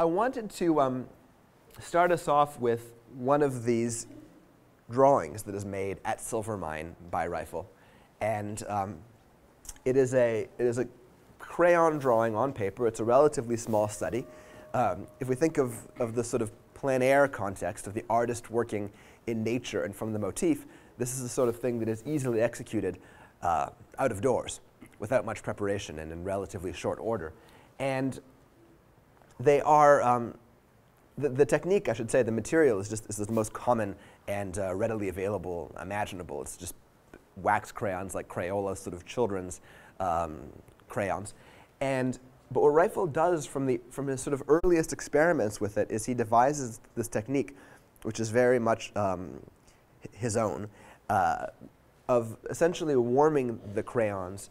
I wanted to start us off with one of these drawings that is made at Silvermine by Reiffel. And it is a crayon drawing on paper. It's a relatively small study. If we think of the sort of plein air context of the artist working in nature and from the motif, this is the sort of thing that is easily executed out of doors without much preparation and in relatively short order. And they are, the technique, I should say, the material is the most common and readily available imaginable. It's just wax crayons like Crayola, sort of children's crayons. But what Reiffel does from his sort of earliest experiments with it is he devises this technique, which is very much his own, of essentially warming the crayons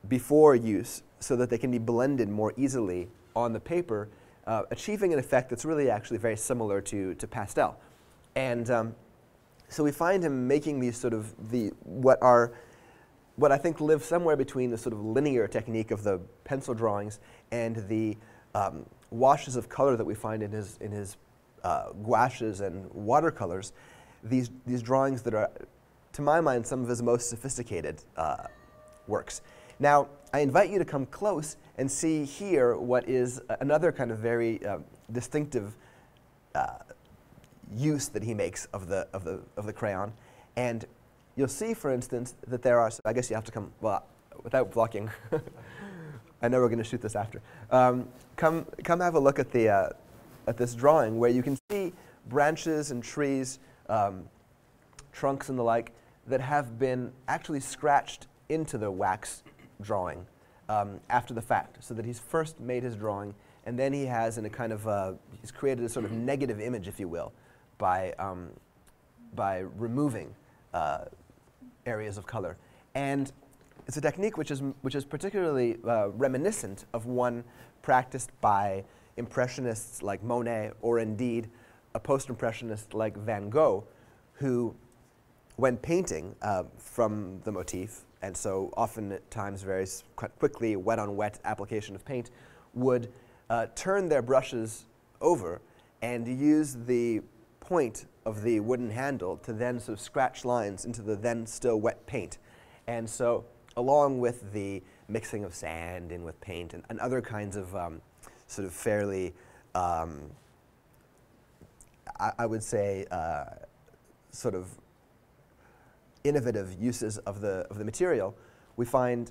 before use so that they can be blended more easily on the paper, achieving an effect that's really actually very similar to pastel. And so we find him making these sort of what I think live somewhere between the sort of linear technique of the pencil drawings and the washes of color that we find in his gouaches and watercolors. These drawings that are, to my mind, some of his most sophisticated works. Now, I invite you to come close and see here what is another kind of very distinctive use that he makes of the crayon. And you'll see, for instance, that there are, I guess you have to come, well, without blocking. I know we're going to shoot this after. Come have a look at this drawing where you can see branches and trees, trunks and the like, that have been actually scratched into the wax drawing after the fact, so that he's first made his drawing, and then he has in a kind of, he's created a sort of negative image, if you will, by removing areas of color. And it's a technique which is particularly reminiscent of one practiced by impressionists like Monet, or indeed a post-impressionist like Van Gogh, who, when painting from the motif, and so often at times very quickly wet-on-wet application of paint, would turn their brushes over and use the point of the wooden handle to then sort of scratch lines into the then still wet paint. And so along with the mixing of sand in with paint and other kinds of sort of fairly, I would say, sort of innovative uses of the material, we find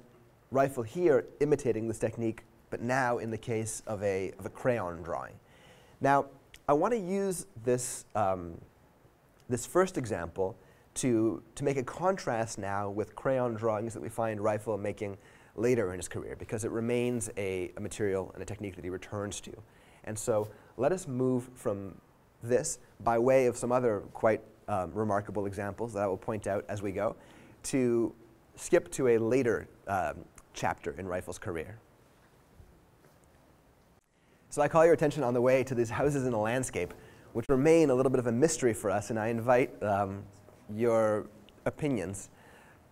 Reiffel here imitating this technique, but now in the case of a crayon drawing. Now, I want to use this this first example to make a contrast now with crayon drawings that we find Reiffel making later in his career, because it remains a material and a technique that he returns to. And so let us move from this, by way of some other quite remarkable examples that I will point out as we go, to skip to a later chapter in Reiffel's career. So I call your attention on the way to these houses in the landscape, which remain a little bit of a mystery for us, and I invite your opinions,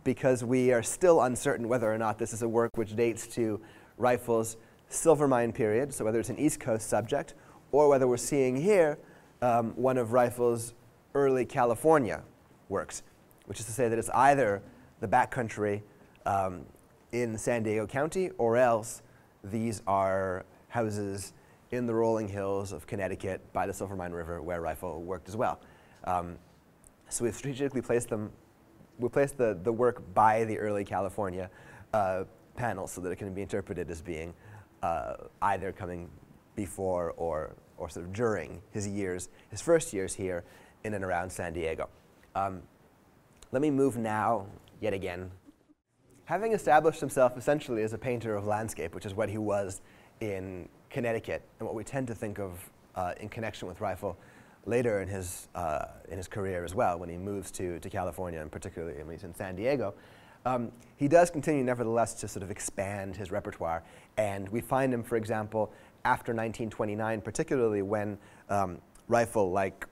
because we are still uncertain whether or not this is a work which dates to Reiffel's Silvermine period, so whether it's an East Coast subject, or whether we're seeing here one of Reiffel's early California works, which is to say that it's either the backcountry in San Diego County, or else these are houses in the rolling hills of Connecticut by the Silvermine River, where Reiffel worked as well. So we've strategically placed them, we placed the work by the early California panel so that it can be interpreted as being either coming before or sort of during his first years here in and around San Diego. Let me move now, yet again. Having established himself essentially as a painter of landscape, which is what he was in Connecticut, and what we tend to think of in connection with Reiffel later in his career as well, when he moves to California, and particularly when he's in San Diego, he does continue nevertheless to sort of expand his repertoire. And we find him, for example, after 1929, particularly when Reiffel, like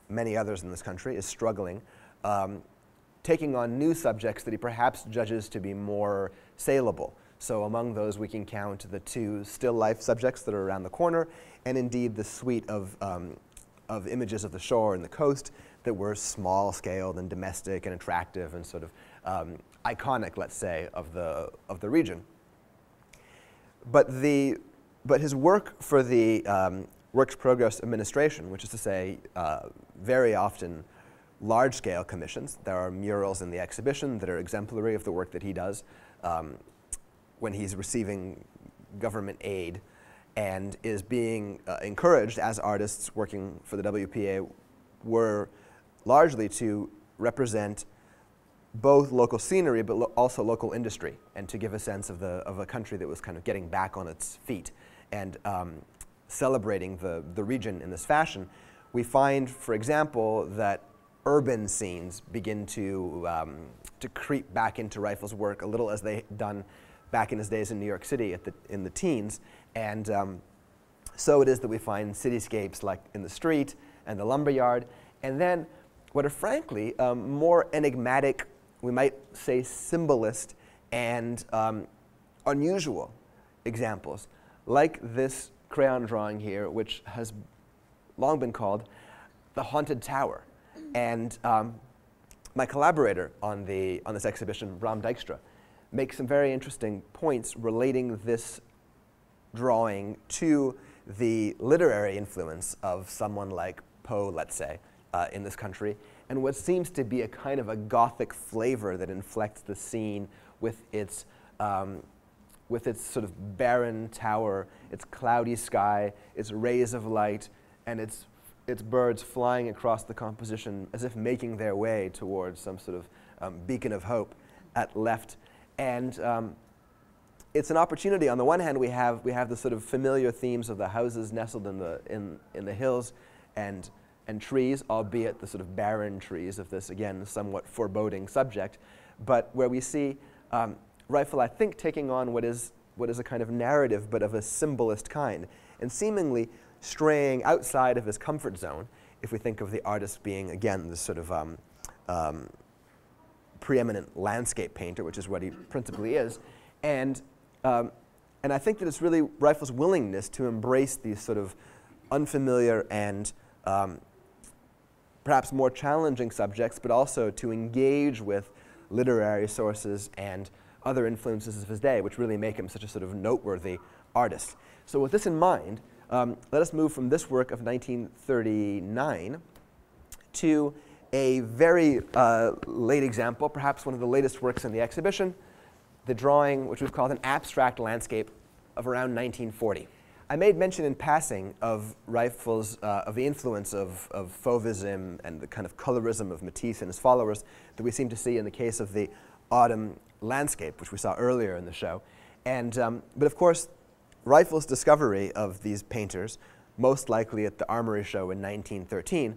many others in this country, is struggling, taking on new subjects that he perhaps judges to be more saleable. So among those, we can count the two still life subjects that are around the corner, and indeed the suite of images of the shore and the coast that were small-scaled and domestic and attractive and sort of iconic, let's say, of the region. But his work for the Works Progress Administration, which is to say very often large-scale commissions. There are murals in the exhibition that are exemplary of the work that he does when he's receiving government aid and is being encouraged, as artists working for the WPA were largely, to represent both local scenery but also local industry, and to give a sense of a country that was kind of getting back on its feet and celebrating the region in this fashion. We find, for example, that urban scenes begin to creep back into Reiffel's work a little as they had done back in his days in New York City in the teens. And so it is that we find cityscapes like in the street and the lumberyard. And then what are frankly more enigmatic, we might say symbolist and unusual examples, like this crayon drawing here, which has long been called the Haunted Tower. And my collaborator on this exhibition, Bram Dijkstra, makes some very interesting points relating this drawing to the literary influence of someone like Poe, let's say, in this country, and what seems to be a kind of a Gothic flavor that inflects the scene with its sort of barren tower, its cloudy sky, its rays of light, and its birds flying across the composition as if making their way towards some sort of beacon of hope at left. And it's an opportunity. On the one hand, we have the sort of familiar themes of the houses nestled in the hills and trees, albeit the sort of barren trees of this, again, somewhat foreboding subject. But where we see Reiffel, I think, taking on what is a kind of narrative, but of a symbolist kind, and seemingly straying outside of his comfort zone, if we think of the artist being, again, this sort of preeminent landscape painter, which is what he principally is. And I think that it's really Reiffel's willingness to embrace these sort of unfamiliar and perhaps more challenging subjects, but also to engage with literary sources and other influences of his day, which really make him such a sort of noteworthy artist. So with this in mind, let us move from this work of 1939 to a very late example, perhaps one of the latest works in the exhibition, the drawing which we've called an abstract landscape of around 1940. I made mention in passing of Reiffel's, of the influence of Fauvism and the kind of colorism of Matisse and his followers that we seem to see in the case of the autumn landscape, which we saw earlier in the show. And, but of course, Reiffel's discovery of these painters, most likely at the Armory Show in 1913,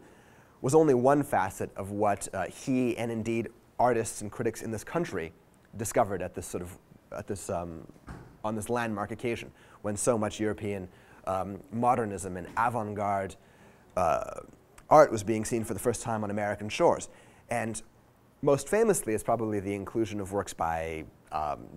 was only one facet of what he and indeed artists and critics in this country discovered at this sort of, on this landmark occasion, when so much European modernism and avant-garde art was being seen for the first time on American shores. And most famously is probably the inclusion of works by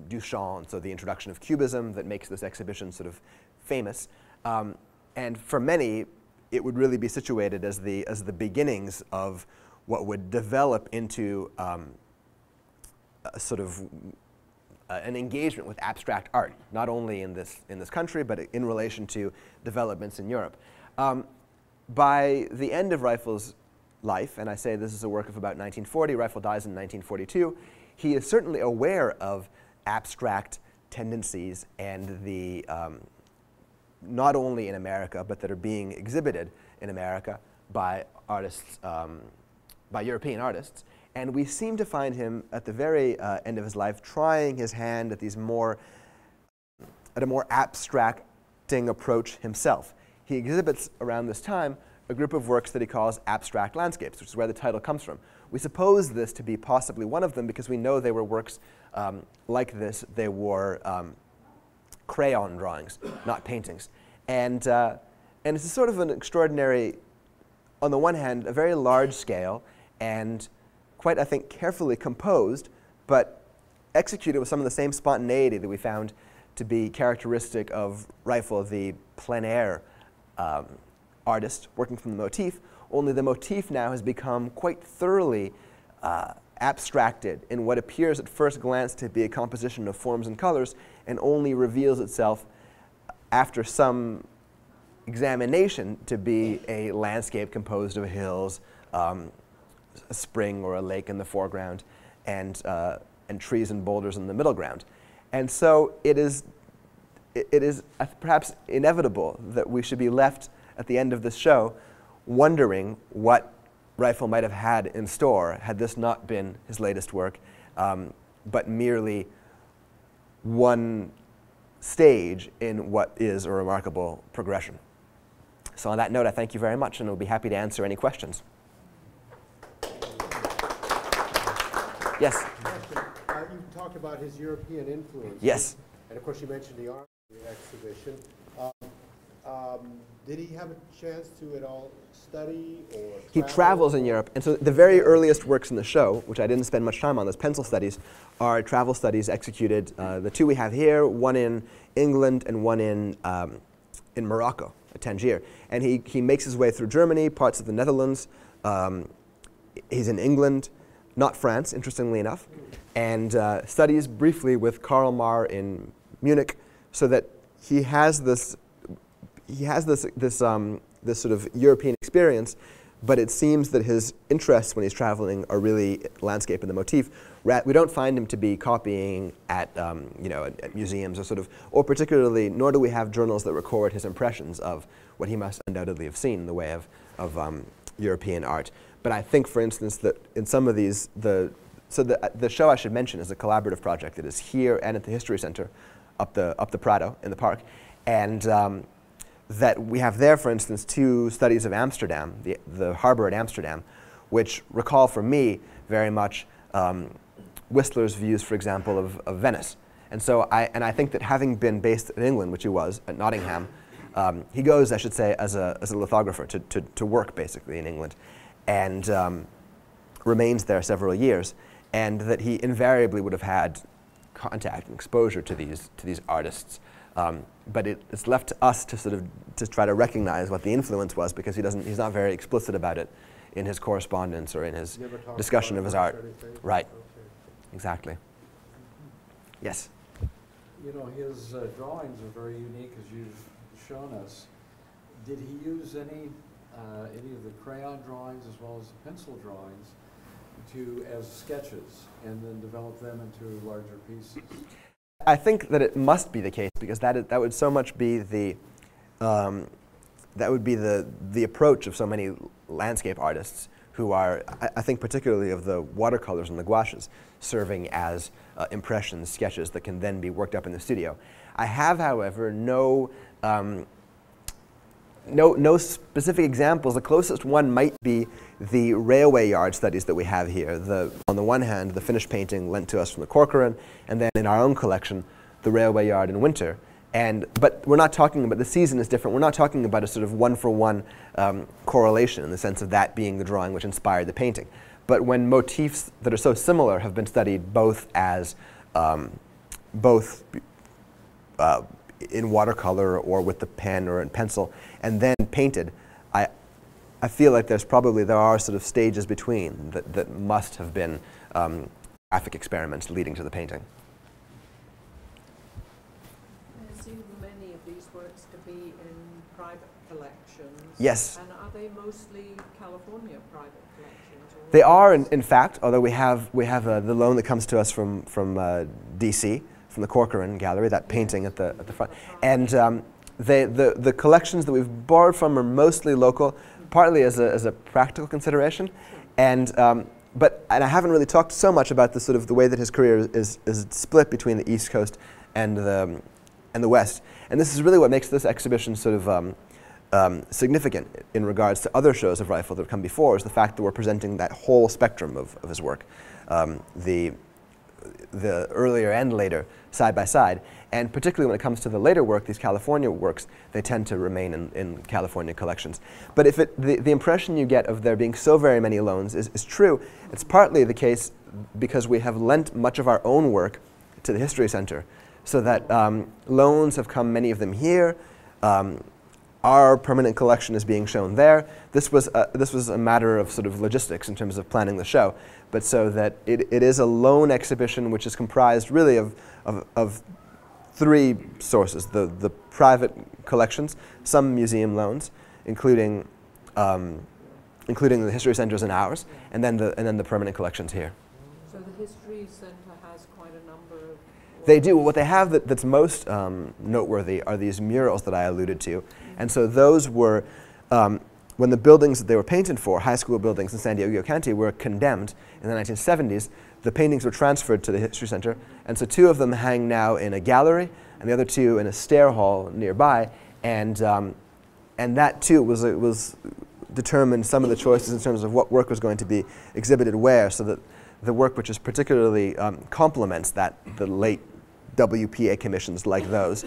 Duchamp, so the introduction of Cubism that makes this exhibition sort of famous. And for many, it would really be situated as the beginnings of what would develop into a sort of an engagement with abstract art, not only in this country, but in relation to developments in Europe. By the end of Reiffel's life, and I say this is a work of about 1940, Reiffel dies in 1942, he is certainly aware of abstract tendencies and the, not only in America, but that are being exhibited in America by artists, by European artists. And we seem to find him at the very end of his life trying his hand at these at a more abstracting approach himself. He exhibits around this time a group of works that he calls abstract landscapes, which is where the title comes from. We suppose this to be possibly one of them because we know they were works like this. They were crayon drawings, not paintings. And it's a sort of an extraordinary, on the one hand, a very large scale and quite, I think, carefully composed, but executed with some of the same spontaneity that we found to be characteristic of Reiffel, the plein air artist working from the motif, only the motif now has become quite thoroughly abstracted in what appears at first glance to be a composition of forms and colors, and only reveals itself after some examination to be a landscape composed of hills, a spring or a lake in the foreground, and trees and boulders in the middle ground. And so it is perhaps inevitable that we should be left at the end of this show wondering what Reiffel might have had in store had this not been his latest work, but merely one stage in what is a remarkable progression. So on that note, I thank you very much, and we'll be happy to answer any questions. Yes? You talked about his European influence. Yes. And of course you mentioned the art exhibition. Did he have a chance to at all study or travel? He travels in Europe, and so the very earliest works in the show, which I didn't spend much time on, those pencil studies, are travel studies executed, the two we have here, one in England and one in Morocco, at Tangier. And he makes his way through Germany, parts of the Netherlands. He's in England, not France, interestingly enough, and studies briefly with Karl Marr in Munich, so that he has this sort of European experience, but it seems that his interests when he's traveling are really landscape and the motif. We don't find him to be copying at, at museums or particularly, nor do we have journals that record his impressions of what he must undoubtedly have seen in the way of European art. But I think, for instance, that in some of these, the show I should mention is a collaborative project that is here and at the History Center up the Prado in the park. And that we have there, for instance, two studies of Amsterdam, the harbor at Amsterdam, which recall for me very much Whistler's views, for example, of Venice. And so I think that having been based in England, which he was, at Nottingham, he goes, I should say, as a lithographer to work basically in England, and remains there several years, and that he invariably would have had contact and exposure to these artists. But it's left to us to try to recognize what the influence was, because he's not very explicit about it in his correspondence or in his discussion of his art. Right. Okay. Exactly. Yes. You know, his drawings are very unique, as you've shown us. Did he use any of the crayon drawings as well as the pencil drawings as sketches and then develop them into larger pieces? I think that it must be the case, because that would so much be the approach of so many landscape artists who are, I think particularly of the watercolors and the gouaches, serving as impressions, sketches that can then be worked up in the studio. I have, however, no specific examples. The closest one might be the railway yard studies that we have here. On the one hand, the finished painting lent to us from the Corcoran, and then in our own collection, the railway yard in winter. But we're not talking about, the season is different. We're not talking about a sort of one-for-one correlation in the sense of that being the drawing which inspired the painting. But when motifs that are so similar have been studied both as in watercolor or with the pen or in pencil, and then painted, I feel like there are sort of stages between that must have been graphic experiments leading to the painting. I assume many of these works to be in private collections. Yes. And are they mostly California private collections? They are, in fact, although we have the loan that comes to us from DC, from the Corcoran Gallery, that painting at the front. And the collections that we've borrowed from are mostly local, partly as a practical consideration, and I haven't really talked so much about the way that his career is split between the East Coast and the West. And this is really what makes this exhibition significant in regards to other shows of Reiffel that have come before, is the fact that we're presenting that whole spectrum of his work, the earlier and later, side by side. And particularly when it comes to the later work, these California works, they tend to remain in California collections. But if the impression you get of there being so very many loans is true, it's partly the case because we have lent much of our own work to the History Center, so that loans have come, many of them here. Our permanent collection is being shown there. This was a matter of sort of logistics in terms of planning the show, but so that it is a loan exhibition which is comprised really of three sources: the private collections, some museum loans, including the History Centers and ours, and then the permanent collections here. So the History Centre has quite a number of... They do. What they have that's most noteworthy are these murals that I alluded to. And so those were, when the buildings that they were painted for, high school buildings in San Diego County, were condemned in the 1970s, the paintings were transferred to the History Center. And so two of them hang now in a gallery, and the other two in a stair hall nearby. And that too was determined some of the choices in terms of what work was going to be exhibited where, so that the work which is particularly complements the late WPA commissions like those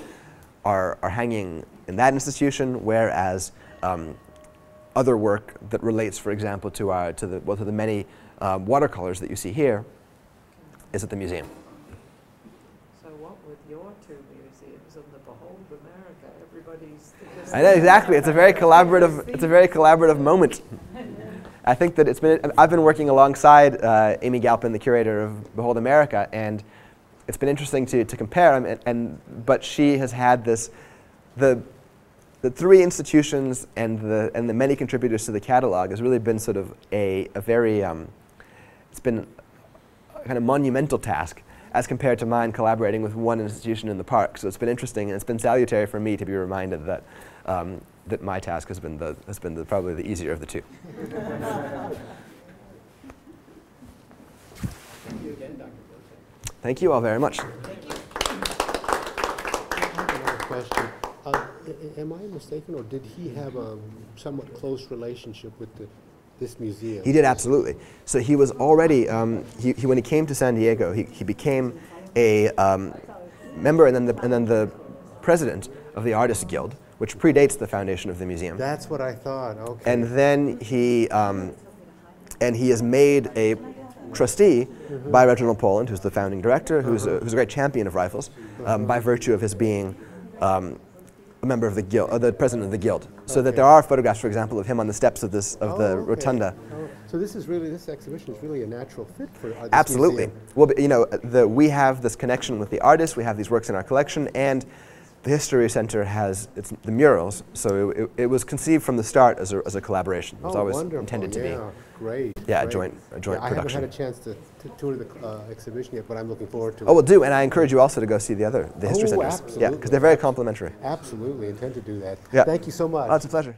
are hanging in that institution, whereas other work that relates, for example, to the many watercolors that you see here is at the museum. So what with your two museums and the Behold America, everybody's... I know, exactly. It's a very collaborative moment. I think that I've been working alongside Amy Galpin, the curator of Behold America, and it's been interesting to compare them. But she has had the three institutions and the many contributors to the catalog has really been sort of a very it's been a kind of monumental task as compared to mine collaborating with one institution in the park. So it's been interesting, and it's been salutary for me to be reminded that that my task has been probably the easier of the two. Thank you again, Dr. Plotek. Thank you all very much. Another question. Am I mistaken, or did he have a somewhat close relationship with this museum? He did, absolutely. So he was already, when he came to San Diego, he became a member and then the president of the Artists Guild, which predates the foundation of the museum. That's what I thought, okay. And then he is made a trustee by Reginald Poland, who's the founding director, who's a great champion of Reiffels, by virtue of his being a member of the guild, the president of the guild. So that there are photographs, for example, of him on the steps of the rotunda. Oh. So this exhibition is really a natural fit for this Absolutely. museum. Well, you know, we have this connection with the artists. We have these works in our collection, and the History Center has the murals. So it was conceived from the start as a collaboration. It was always wonderful. intended to be. Great. Yeah, great. a joint production. I haven't had a chance to tour the exhibition yet, but I'm looking forward to it. Oh, well, do, and I encourage you also to go see the History Centers. Absolutely. Yeah, because they're very complimentary. Absolutely, intend to do that. Yeah. Thank you so much. Oh, it's a pleasure.